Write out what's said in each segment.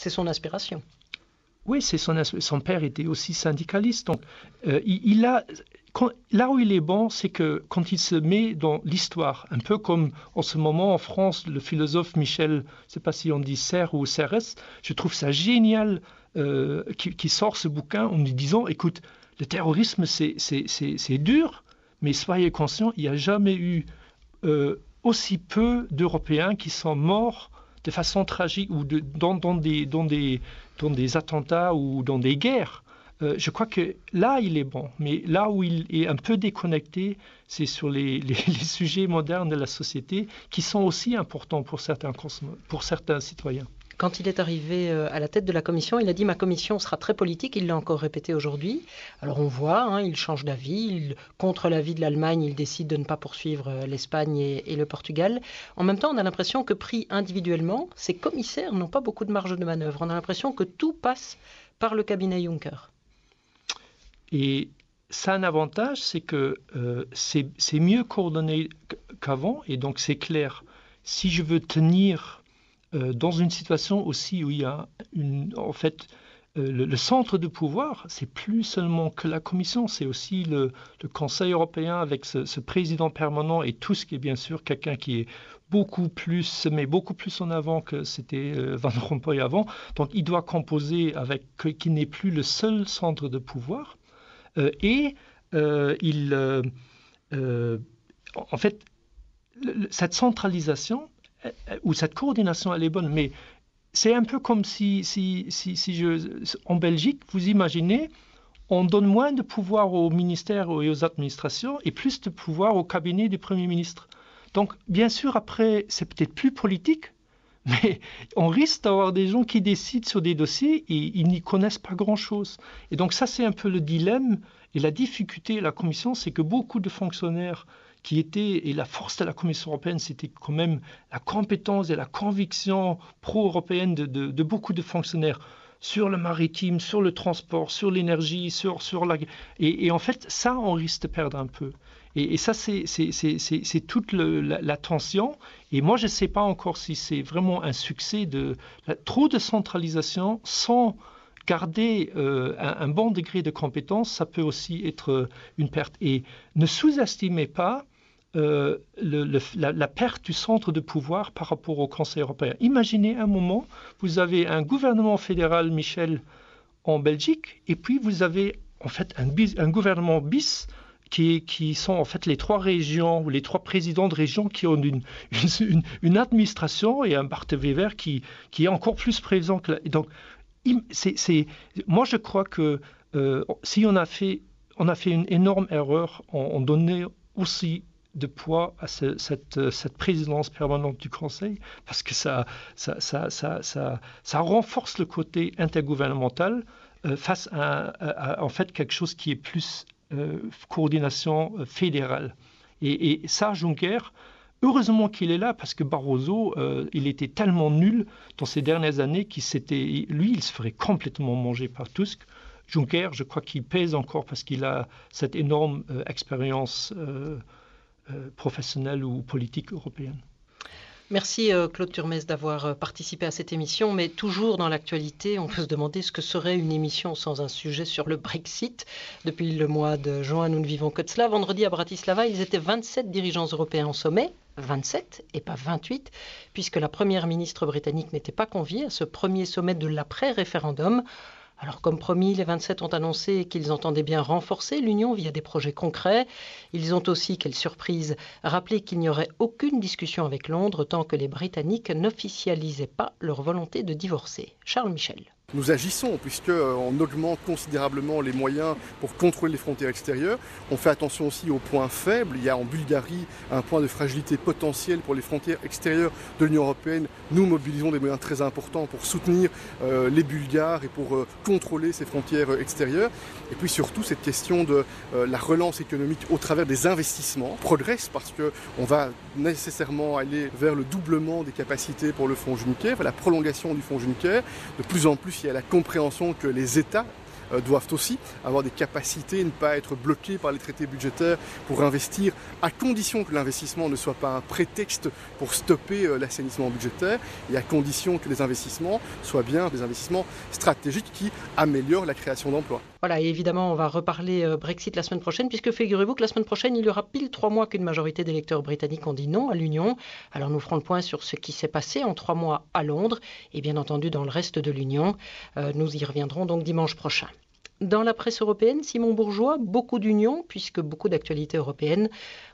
c'est son inspiration. Oui, son père était aussi syndicaliste. Donc, là où il est bon, c'est que quand il se met dans l'histoire, un peu comme en ce moment en France, le philosophe Michel, je ne sais pas si on dit Serres ou Serres, je trouve ça génial qui sort ce bouquin en lui disant, écoute, le terrorisme c'est dur, mais soyez conscients, il n'y a jamais eu aussi peu d'Européens qui sont morts de façon tragique ou dans des attentats ou dans des guerres. Je crois que là, il est bon. Mais là où il est un peu déconnecté, c'est sur les sujets modernes de la société qui sont aussi importants pour certains citoyens. Quand il est arrivé à la tête de la commission, il a dit « Ma commission sera très politique », il l'a encore répété aujourd'hui. Alors on voit, il change d'avis, contre l'avis de l'Allemagne, il décide de ne pas poursuivre l'Espagne et le Portugal. En même temps, on a l'impression que pris individuellement, ces commissaires n'ont pas beaucoup de marge de manœuvre. On a l'impression que tout passe par le cabinet Juncker. Et ça a un avantage, c'est que c'est mieux coordonné qu'avant, et donc c'est clair. Si je veux tenir dans une situation aussi où il y a le centre de pouvoir, c'est plus seulement que la Commission, c'est aussi le Conseil européen avec ce président permanent et Tusk, qui est bien sûr quelqu'un qui est se met beaucoup plus en avant que c'était Van Rompuy avant. Donc il doit composer avec qui n'est plus le seul centre de pouvoir. Cette centralisation ou cette coordination, elle est bonne, mais c'est un peu comme si en Belgique, vous imaginez, on donne moins de pouvoir aux ministères et aux administrations et plus de pouvoir au cabinet du Premier ministre. Donc, bien sûr, après, c'est peut-être plus politique, mais on risque d'avoir des gens qui décident sur des dossiers et ils n'y connaissent pas grand-chose. Et donc ça, c'est un peu le dilemme et la difficulté de la Commission, c'est que beaucoup de fonctionnaires et la force de la Commission européenne, c'était quand même la compétence et la conviction pro-européenne de beaucoup de fonctionnaires sur le maritime, sur le transport, sur l'énergie, sur la... Et en fait, ça, on risque de perdre un peu. Et ça, c'est toute la tension. Et moi, je ne sais pas encore si c'est vraiment un succès trop de centralisation sans garder un bon degré de compétence. Ça peut aussi être une perte. Et ne sous-estimez pas la perte du centre de pouvoir par rapport au Conseil européen. Imaginez un moment, vous avez un gouvernement fédéral, Michel, en Belgique, et puis vous avez en fait un gouvernement bis qui sont en fait les trois régions ou les trois présidents de régions qui ont une administration et un Bart Wever qui est encore plus présent que donc moi je crois que si on a fait une énorme erreur en donnant aussi de poids à cette présidence permanente du Conseil, parce que ça renforce le côté intergouvernemental face à en fait quelque chose qui est plus coordination fédérale. Et ça, Juncker, heureusement qu'il est là, parce que Barroso, il était tellement nul dans ces dernières années il se ferait complètement manger par Tusk. Juncker, je crois qu'il pèse encore parce qu'il a cette énorme expérience professionnelle ou politique européenne. Merci Claude Turmes d'avoir participé à cette émission, mais toujours dans l'actualité, on peut se demander ce que serait une émission sans un sujet sur le Brexit. Depuis le mois de juin, nous ne vivons que de cela. Vendredi à Bratislava, ils étaient 27 dirigeants européens en sommet, 27 et pas 28, puisque la première ministre britannique n'était pas conviée à ce premier sommet de l'après-référendum. Alors, comme promis, les 27 ont annoncé qu'ils entendaient bien renforcer l'Union via des projets concrets. Ils ont aussi, quelle surprise, rappelé qu'il n'y aurait aucune discussion avec Londres tant que les Britanniques n'officialisaient pas leur volonté de divorcer. Charles Michel. Nous agissons puisqu'on augmente considérablement les moyens pour contrôler les frontières extérieures. On fait attention aussi aux points faibles. Il y a en Bulgarie un point de fragilité potentiel pour les frontières extérieures de l'Union européenne. Nous mobilisons des moyens très importants pour soutenir les Bulgares et pour contrôler ces frontières extérieures. Et puis surtout cette question de la relance économique au travers des investissements progresse parce qu'on va nécessairement aller vers le doublement des capacités pour le fonds Juncker, vers la prolongation du fonds Juncker. De plus en plus, il y a la compréhension que les États doivent aussi avoir des capacités, ne pas être bloqués par les traités budgétaires pour investir, à condition que l'investissement ne soit pas un prétexte pour stopper l'assainissement budgétaire et à condition que les investissements soient bien des investissements stratégiques qui améliorent la création d'emplois. Voilà, et évidemment, on va reparler Brexit la semaine prochaine, puisque figurez-vous que la semaine prochaine, il y aura pile 3 mois qu'une majorité d'électeurs britanniques ont dit non à l'Union. Alors nous ferons le point sur ce qui s'est passé en 3 mois à Londres et bien entendu dans le reste de l'Union. Nous y reviendrons donc dimanche prochain. Dans la presse européenne, Simon Bourgeois, beaucoup d'union, puisque beaucoup d'actualités européennes.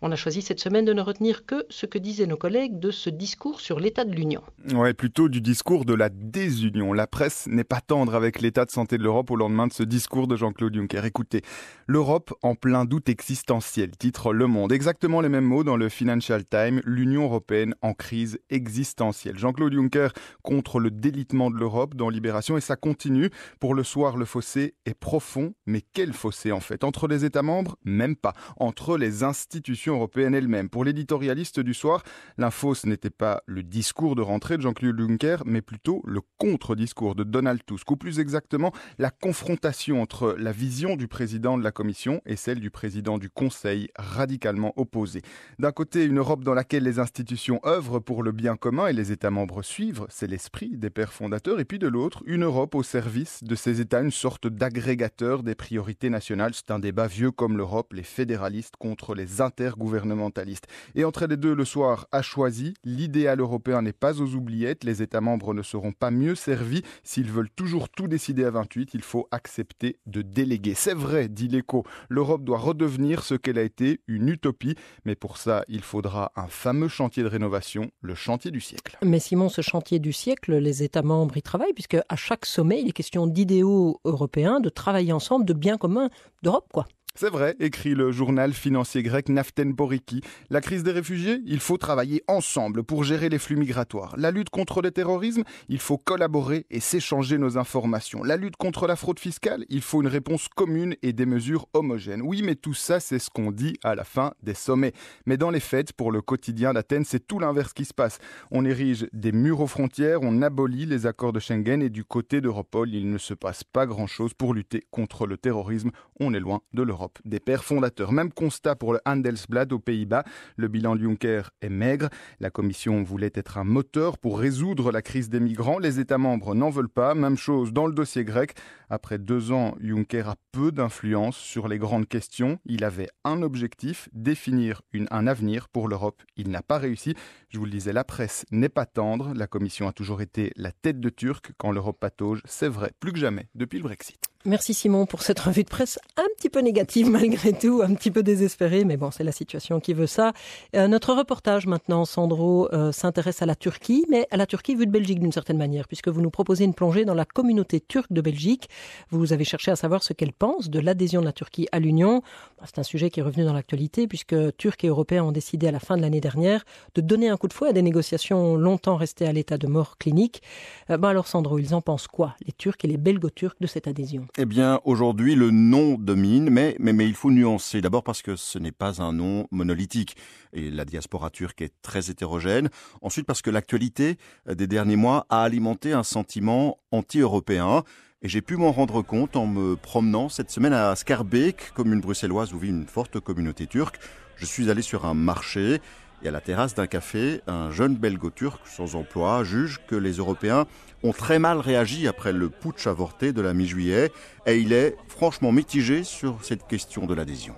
On a choisi cette semaine de ne retenir que ce que disaient nos collègues de ce discours sur l'état de l'Union. Ouais, plutôt du discours de la désunion. La presse n'est pas tendre avec l'état de santé de l'Europe au lendemain de ce discours de Jean-Claude Juncker. Écoutez, l'Europe en plein doute existentiel, titre Le Monde. Exactement les mêmes mots dans le Financial Times, l'Union européenne en crise existentielle. Jean-Claude Juncker contre le délitement de l'Europe dans Libération et ça continue. Pour le soir, le fossé est profond, mais quel fossé en fait? Entre les États membres, même pas. Entre les institutions européennes elles-mêmes. Pour l'éditorialiste du soir, l'info ce n'était pas le discours de rentrée de Jean-Claude Juncker, mais plutôt le contre-discours de Donald Tusk, ou plus exactement la confrontation entre la vision du président de la Commission et celle du président du Conseil, radicalement opposées. D'un côté, une Europe dans laquelle les institutions œuvrent pour le bien commun et les États membres suivent, c'est l'esprit des pères fondateurs, et puis de l'autre, une Europe au service de ces États, une sorte d'agrégateur des priorités nationales. C'est un débat vieux comme l'Europe, les fédéralistes contre les intergouvernementalistes. Et entre les deux, le soir a choisi, l'idéal européen n'est pas aux oubliettes, les États membres ne seront pas mieux servis. S'ils veulent toujours tout décider à 28, il faut accepter de déléguer. C'est vrai, dit l'Écho, l'Europe doit redevenir ce qu'elle a été, une utopie. Mais pour ça, il faudra un fameux chantier de rénovation, le chantier du siècle. Mais Simon, ce chantier du siècle, les États membres y travaillent, puisque à chaque sommet, il est question d'idéaux européens, de travailler ensemble, de biens communs d'Europe, quoi. C'est vrai, écrit le journal financier grec Naften Poriki. La crise des réfugiés, il faut travailler ensemble pour gérer les flux migratoires. La lutte contre le terrorisme, il faut collaborer et s'échanger nos informations. La lutte contre la fraude fiscale, il faut une réponse commune et des mesures homogènes. Oui, mais tout ça, c'est ce qu'on dit à la fin des sommets. Mais dans les faits, pour le quotidien d'Athènes, c'est tout l'inverse qui se passe. On érige des murs aux frontières, on abolit les accords de Schengen et du côté d'Europol, il ne se passe pas grand-chose pour lutter contre le terrorisme. On est loin de l'Europe des pères fondateurs. Même constat pour le Handelsblad aux Pays-Bas. Le bilan de Juncker est maigre. La Commission voulait être un moteur pour résoudre la crise des migrants. Les États membres n'en veulent pas. Même chose dans le dossier grec. Après 2 ans, Juncker a peu d'influence sur les grandes questions. Il avait un objectif, définir un avenir pour l'Europe. Il n'a pas réussi. Je vous le disais, la presse n'est pas tendre. La Commission a toujours été la tête de Turc quand l'Europe patauge. C'est vrai, plus que jamais, depuis le Brexit. Merci Simon pour cette revue de presse un petit peu négative malgré tout, un petit peu désespérée, mais bon, c'est la situation qui veut ça. Notre reportage maintenant, Sandro, s'intéresse à la Turquie, mais à la Turquie vue de Belgique d'une certaine manière, puisque vous nous proposez une plongée dans la communauté turque de Belgique. Vous avez cherché à savoir ce qu'elle pense de l'adhésion de la Turquie à l'Union. C'est un sujet qui est revenu dans l'actualité, puisque Turcs et Européens ont décidé à la fin de l'année dernière de donner un coup de fouet à des négociations longtemps restées à l'état de mort clinique. Alors Sandro, ils en pensent quoi, les Turcs et les Belgo-Turcs, de cette adhésion ? Eh bien, aujourd'hui, le non domine, mais il faut nuancer. D'abord parce que ce n'est pas un non monolithique. Et la diaspora turque est très hétérogène. Ensuite, parce que l'actualité des derniers mois a alimenté un sentiment anti-européen. Et j'ai pu m'en rendre compte en me promenant cette semaine à Schaerbeek, commune bruxelloise où vit une forte communauté turque. Je suis allé sur un marché et à la terrasse d'un café, un jeune belgo-turc sans emploi juge que les Européens ont très mal réagi après le putsch avorté de la mi-juillet et il est franchement mitigé sur cette question de l'adhésion.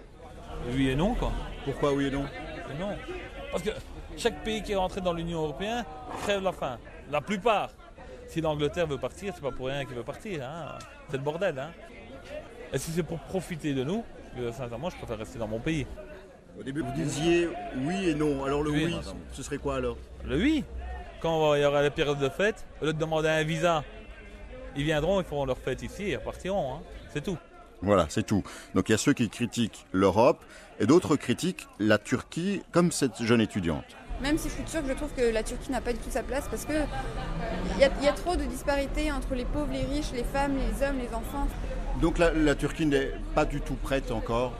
Oui et non, quoi. Pourquoi oui et non ? Et non. Parce que chaque pays qui est rentré dans l'Union européenne crève la faim. La plupart. Si l'Angleterre veut partir, c'est pas pour rien qu'il veut partir. Hein. C'est le bordel. Hein. Et si c'est pour profiter de nous, sincèrement, je préfère rester dans mon pays. Au début, vous disiez oui et non. Alors le oui, non. Ce serait quoi alors ? Le oui. Quand il y aura la période de fête, au lieu de demander un visa, ils viendront, ils feront leur fête ici et repartiront. Hein. C'est tout. Voilà, c'est tout. Donc il y a ceux qui critiquent l'Europe et d'autres critiquent la Turquie, comme cette jeune étudiante. Même si je suis turque, je trouve que la Turquie n'a pas du tout sa place parce qu'il y a trop de disparités entre les pauvres, les riches, les femmes, les hommes, les enfants. Donc la Turquie n'est pas du tout prête encore.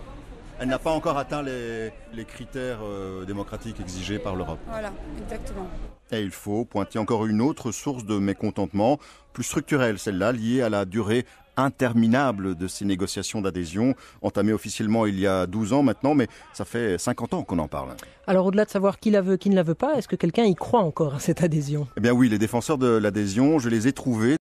Elle n'a pas encore atteint les critères démocratiques exigés par l'Europe. Voilà, exactement. Et il faut pointer encore une autre source de mécontentement, plus structurelle, celle-là, liée à la durée interminable de ces négociations d'adhésion, entamées officiellement il y a 12 ans maintenant, mais ça fait 50 ans qu'on en parle. Alors au-delà de savoir qui la veut, qui ne la veut pas, est-ce que quelqu'un y croit encore à cette adhésion ? Eh bien oui, les défenseurs de l'adhésion, je les ai trouvés